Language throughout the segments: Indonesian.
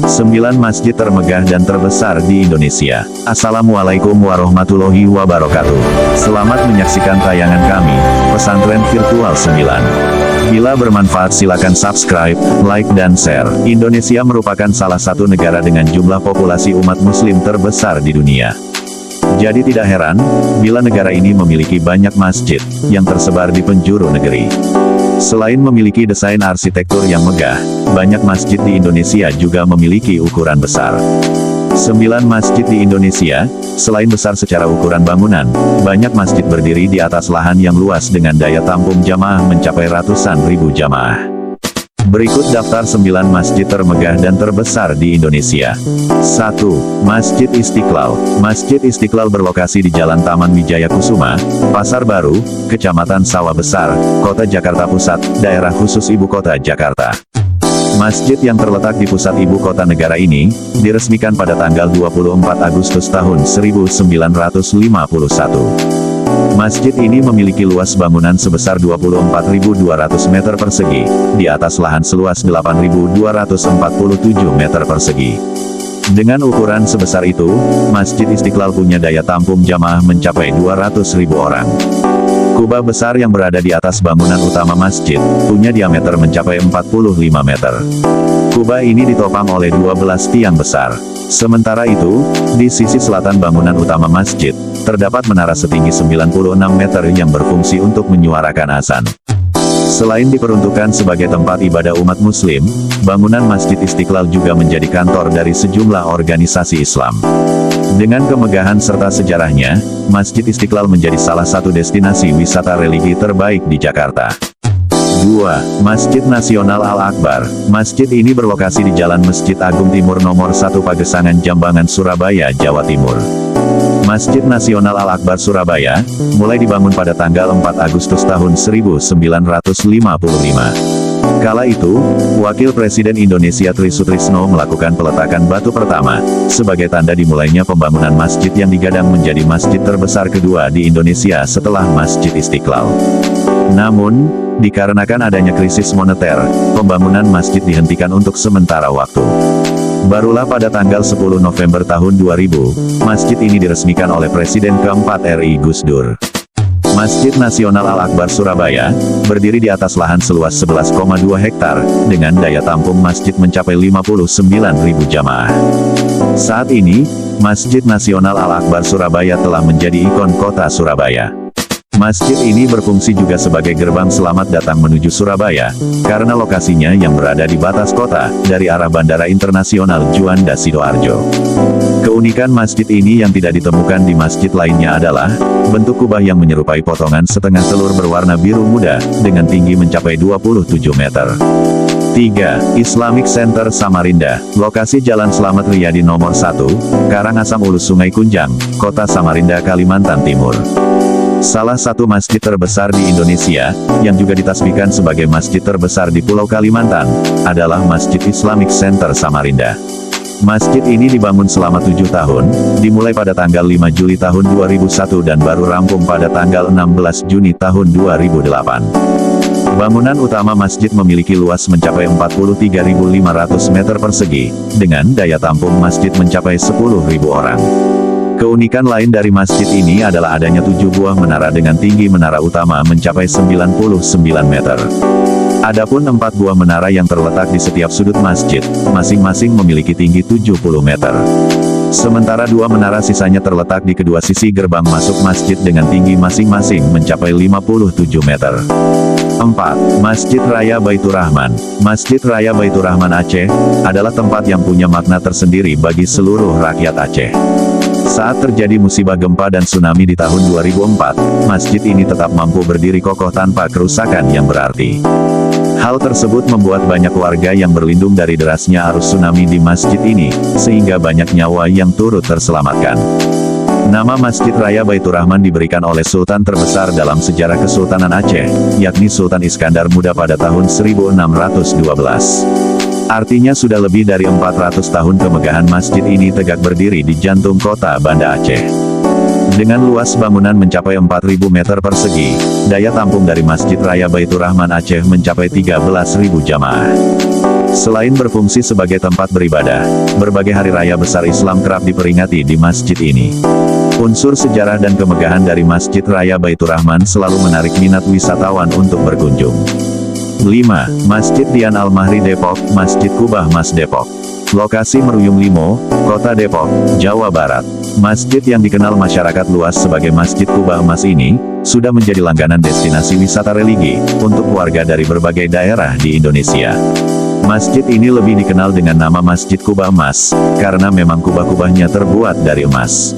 9 masjid termegah dan terbesar di Indonesia. Assalamualaikum warahmatullahi wabarakatuh. Selamat menyaksikan tayangan kami, Pesantren Virtual 9. Bila bermanfaat silakan subscribe, like dan share. Indonesia merupakan salah satu negara dengan jumlah populasi umat muslim terbesar di dunia. Jadi tidak heran, bila negara ini memiliki banyak masjid, yang tersebar di penjuru negeri. Selain memiliki desain arsitektur yang megah, banyak masjid di Indonesia juga memiliki ukuran besar. 9 masjid di Indonesia, selain besar secara ukuran bangunan, banyak masjid berdiri di atas lahan yang luas dengan daya tampung jamaah mencapai ratusan ribu jamaah. Berikut daftar 9 masjid termegah dan terbesar di Indonesia. 1. Masjid Istiqlal. Masjid Istiqlal berlokasi di Jalan Taman Wijaya Kusuma, Pasar Baru, Kecamatan Sawah Besar, Kota Jakarta Pusat, Daerah Khusus Ibu Kota Jakarta. Masjid yang terletak di pusat ibu kota negara ini, diresmikan pada tanggal 24 Agustus tahun 1951. Masjid ini memiliki luas bangunan sebesar 24.200 meter persegi, di atas lahan seluas 8.247 meter persegi. Dengan ukuran sebesar itu, Masjid Istiqlal punya daya tampung jamaah mencapai 200.000 orang. Kubah besar yang berada di atas bangunan utama masjid, punya diameter mencapai 45 meter. Kubah ini ditopang oleh 12 tiang besar. Sementara itu, di sisi selatan bangunan utama masjid, terdapat menara setinggi 96 meter yang berfungsi untuk menyuarakan azan. Selain diperuntukkan sebagai tempat ibadah umat muslim, bangunan Masjid Istiqlal juga menjadi kantor dari sejumlah organisasi Islam. Dengan kemegahan serta sejarahnya, Masjid Istiqlal menjadi salah satu destinasi wisata religi terbaik di Jakarta. 2. Masjid Nasional Al-Akbar. Masjid ini berlokasi di Jalan Masjid Agung Timur nomor 1 Pagesangan Jambangan Surabaya, Jawa Timur. Masjid Nasional Al-Akbar Surabaya, mulai dibangun pada tanggal 4 Agustus tahun 1955. Kala itu, Wakil Presiden Indonesia Tri Sutrisno melakukan peletakan batu pertama, sebagai tanda dimulainya pembangunan masjid yang digadang menjadi masjid terbesar kedua di Indonesia setelah Masjid Istiqlal. Namun, dikarenakan adanya krisis moneter, pembangunan masjid dihentikan untuk sementara waktu. Barulah pada tanggal 10 November tahun 2000, masjid ini diresmikan oleh Presiden keempat RI Gus Dur. Masjid Nasional Al-Akbar Surabaya, berdiri di atas lahan seluas 11,2 hektar, dengan daya tampung masjid mencapai 59.000 jamaah. Saat ini, Masjid Nasional Al-Akbar Surabaya telah menjadi ikon kota Surabaya. Masjid ini berfungsi juga sebagai gerbang selamat datang menuju Surabaya, karena lokasinya yang berada di batas kota, dari arah Bandara Internasional Juanda Sidoarjo. Keunikan masjid ini yang tidak ditemukan di masjid lainnya adalah, bentuk kubah yang menyerupai potongan setengah telur berwarna biru muda, dengan tinggi mencapai 27 meter. 3. Islamic Center Samarinda. Lokasi Jalan Slamet Riyadi nomor 1, Karangasem Ulus Sungai Kunjang, Kota Samarinda, Kalimantan Timur. Salah satu masjid terbesar di Indonesia, yang juga ditasbihkan sebagai masjid terbesar di Pulau Kalimantan, adalah Masjid Islamic Center Samarinda. Masjid ini dibangun selama 7 tahun, dimulai pada tanggal 5 Juli tahun 2001 dan baru rampung pada tanggal 16 Juni tahun 2008. Bangunan utama masjid memiliki luas mencapai 43.500 meter persegi, dengan daya tampung masjid mencapai 10.000 orang. Keunikan lain dari masjid ini adalah adanya 7 buah menara dengan tinggi menara utama mencapai 99 meter. Adapun 4 buah menara yang terletak di setiap sudut masjid, masing-masing memiliki tinggi 70 meter. Sementara 2 menara sisanya terletak di kedua sisi gerbang masuk masjid dengan tinggi masing-masing mencapai 57 meter. 4. Masjid Raya Baitur Rahman. Masjid Raya Baitur Rahman Aceh, adalah tempat yang punya makna tersendiri bagi seluruh rakyat Aceh. Saat terjadi musibah gempa dan tsunami di tahun 2004, masjid ini tetap mampu berdiri kokoh tanpa kerusakan yang berarti. Hal tersebut membuat banyak warga yang berlindung dari derasnya arus tsunami di masjid ini, sehingga banyak nyawa yang turut terselamatkan. Nama Masjid Raya Baitur Rahman diberikan oleh Sultan terbesar dalam sejarah Kesultanan Aceh, yakni Sultan Iskandar Muda pada tahun 1612. Artinya sudah lebih dari 400 tahun kemegahan masjid ini tegak berdiri di jantung kota Banda Aceh. Dengan luas bangunan mencapai 4.000 meter persegi, daya tampung dari Masjid Raya Baitur Rahman Aceh mencapai 13.000 jamaah. Selain berfungsi sebagai tempat beribadah, berbagai hari raya besar Islam kerap diperingati di masjid ini. Unsur sejarah dan kemegahan dari Masjid Raya Baitur Rahman selalu menarik minat wisatawan untuk berkunjung. 5. Masjid Dian Al-Mahri Depok, Masjid Kubah Mas Depok. Lokasi Meruyung Limo, Kota Depok, Jawa Barat. Masjid yang dikenal masyarakat luas sebagai Masjid Kubah Mas ini, sudah menjadi langganan destinasi wisata religi, untuk warga dari berbagai daerah di Indonesia. Masjid ini lebih dikenal dengan nama Masjid Kubah Emas, karena memang kubah-kubahnya terbuat dari emas.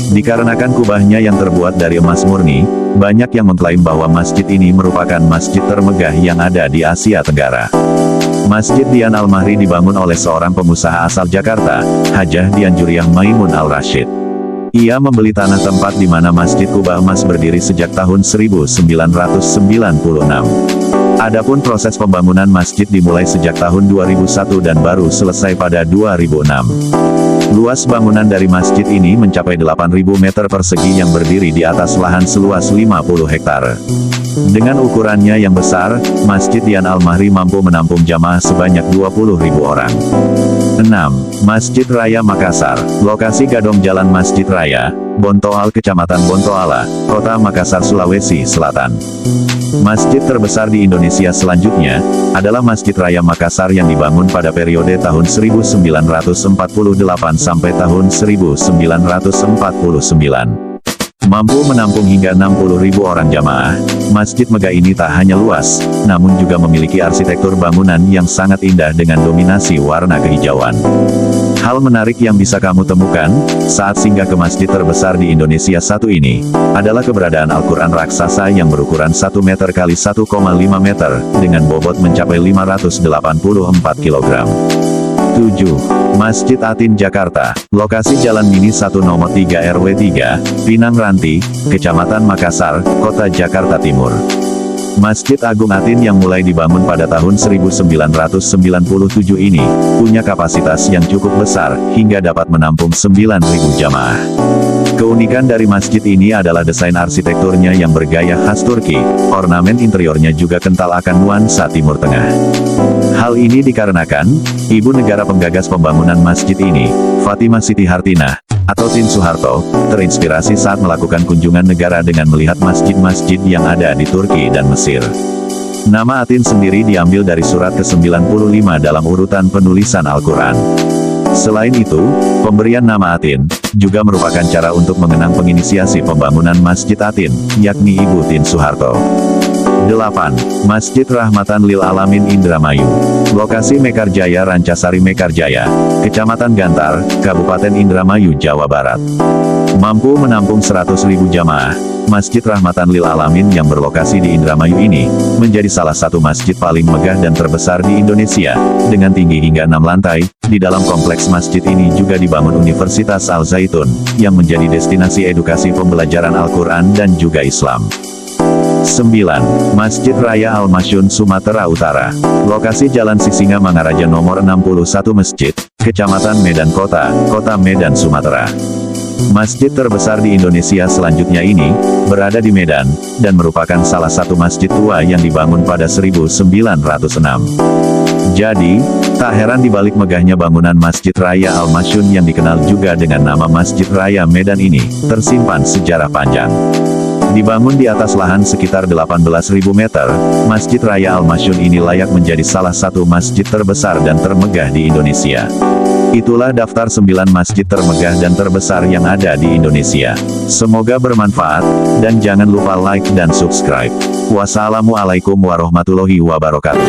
Dikarenakan kubahnya yang terbuat dari emas murni, banyak yang mengklaim bahwa masjid ini merupakan masjid termegah yang ada di Asia Tenggara. Masjid Dian Al-Mahri dibangun oleh seorang pengusaha asal Jakarta, Hajah Dian Juriyah Maimun Al-Rashid. Ia membeli tanah tempat di mana Masjid Kubah Emas berdiri sejak tahun 1996. Adapun proses pembangunan masjid dimulai sejak tahun 2001 dan baru selesai pada 2006. Luas bangunan dari masjid ini mencapai 8.000 meter persegi yang berdiri di atas lahan seluas 50 hektar. Dengan ukurannya yang besar, Masjid Dian Al-Mahri mampu menampung jamaah sebanyak 20.000 orang. 6. Masjid Raya Makassar. Lokasi Gadong Jalan Masjid Raya, Bontoal Kecamatan Bontoala, Kota Makassar, Sulawesi Selatan. Masjid terbesar di Indonesia selanjutnya, adalah Masjid Raya Makassar yang dibangun pada periode tahun 1948 sampai tahun 1949. Mampu menampung hingga 60.000 orang jamaah, masjid megah ini tak hanya luas, namun juga memiliki arsitektur bangunan yang sangat indah dengan dominasi warna kehijauan. Hal menarik yang bisa kamu temukan, saat singgah ke masjid terbesar di Indonesia satu ini, adalah keberadaan Al-Quran raksasa yang berukuran 1 meter x 1,5 meter, dengan bobot mencapai 584 kg. 7. Masjid Atin Jakarta. Lokasi Jalan Mini 1 Nomor 3 RW 3, Pinang Ranti, Kecamatan Makassar, Kota Jakarta Timur. Masjid Agung Atin yang mulai dibangun pada tahun 1997 ini, punya kapasitas yang cukup besar, hingga dapat menampung 9.000 jamaah. Keunikan dari masjid ini adalah desain arsitekturnya yang bergaya khas Turki, ornamen interiornya juga kental akan nuansa Timur Tengah. Hal ini dikarenakan, ibu negara penggagas pembangunan masjid ini, Fatimah Siti Hartinah, atau Tin Soeharto, terinspirasi saat melakukan kunjungan negara dengan melihat masjid-masjid yang ada di Turki dan Mesir. Nama Atin sendiri diambil dari surat ke-95 dalam urutan penulisan Al-Quran. Selain itu, pemberian nama Atin, juga merupakan cara untuk mengenang penginisiasi pembangunan Masjid Atin, yakni Ibu Tin Soeharto. 8. Masjid Rahmatan Lil Alamin Indramayu. Lokasi Mekarjaya Rancasari Mekarjaya, Kecamatan Gantar, Kabupaten Indramayu, Jawa Barat. Mampu menampung 100.000 jamaah, Masjid Rahmatan Lil Alamin yang berlokasi di Indramayu ini, menjadi salah satu masjid paling megah dan terbesar di Indonesia, dengan tinggi hingga 6 lantai. Di dalam kompleks masjid ini juga dibangun Universitas Al-Zaitun, yang menjadi destinasi edukasi pembelajaran Al-Quran dan juga Islam. 9. Masjid Raya Al-Masyun Sumatera Utara. Lokasi Jalan Sisinga Mangaraja Nomor 61 Masjid, Kecamatan Medan Kota, Kota Medan, Sumatera. Masjid terbesar di Indonesia selanjutnya ini, berada di Medan, dan merupakan salah satu masjid tua yang dibangun pada 1906. Jadi, tak heran dibalik megahnya bangunan Masjid Raya Al-Masyun yang dikenal juga dengan nama Masjid Raya Medan ini, tersimpan sejarah panjang. Dibangun di atas lahan sekitar 18.000 meter, Masjid Raya Al-Masyun ini layak menjadi salah satu masjid terbesar dan termegah di Indonesia. Itulah daftar 9 masjid termegah dan terbesar yang ada di Indonesia. Semoga bermanfaat, dan jangan lupa like dan subscribe. Wassalamualaikum warahmatullahi wabarakatuh.